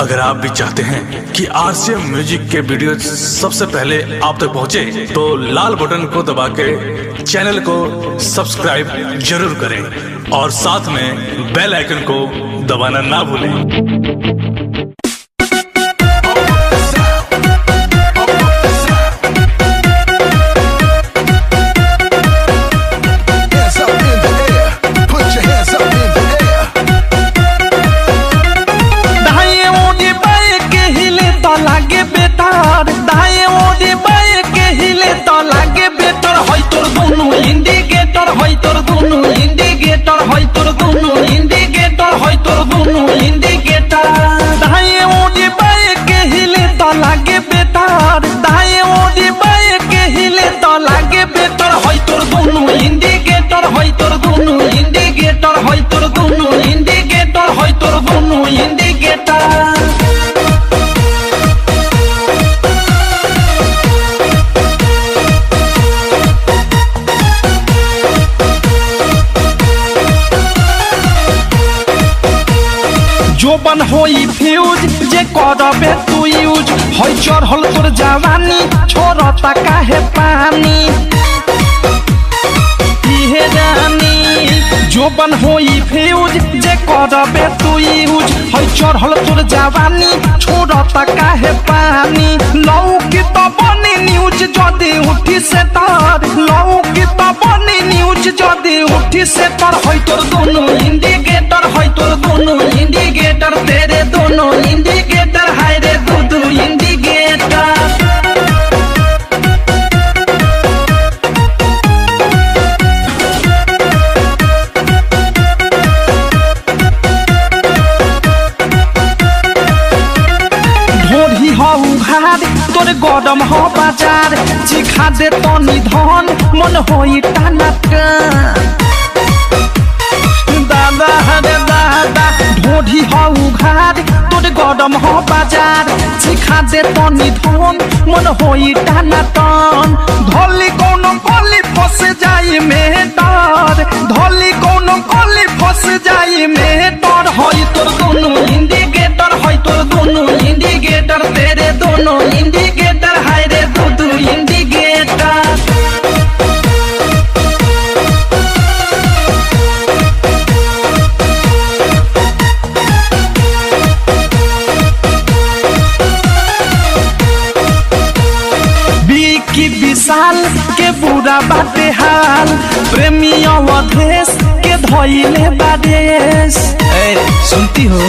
अगर आप भी चाहते हैं कि आरसीएम म्यूजिक के वीडियो सबसे पहले आप तक पहुंचे, तो लाल बटन को दबा के चैनल को सब्सक्राइब जरूर करें और साथ में बेल आइकन को दबाना ना भूलें। जोबन होई फ्यूज जे करबे तू यूज होई चढ़ल तोर जवानी छोड़ता काहे पानी इहे जानी। जोबन होई फ्यूज जे करबे तू यूज होई चढ़ल तोर जवानी छोड़ता काहे पानी। लौकी तो बनी न्यूज जदी उठी से तार, लौकी तो बनी न्यूज जदी उठी से तार। होई तोर दोनों इंडिकेटर, होई तोर दोनों इंडिकेटर, तेरे दोनों इंडिकेटर, हाय रे दो इंडिकेटर। ढोरी हो उघार तोरे गरम हो बाजार, चिखा दे तो निधन मन होई टाना दादा हरे दादा। ढोरी हो उघार तोरे गरम हो बाजार, चिखा दे तो निधन मन होई टाना टन। धोली कोनो कोली फंस जाई में डर, धोली कोनो कोली फंस जाई में डर। होई तोर दोनों इंडिकेटर, होई तोर दोनों इंडिकेटर, तेरे दोनों इंडिकेटर, हाय रे दो इंडिकेटर। की विशाल के बुरा बाटे हाल, प्रेमी अवधेश के धोइले बादेश। सुनती हो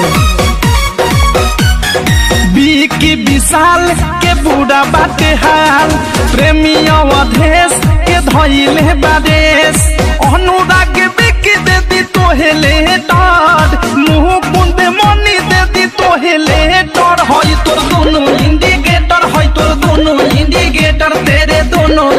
की विशाल के बुरा बाटे हाल, प्रेमी अवधेश के धोइले बादेश। अनुराग बिकी दे दी तोहेले डर, मुँह कुंदे मनी दे दी तोहेले डर। होई तोर दोनों इंडिकेटर, होई तोर दोनों इंडिकेटर, तेरे दोनों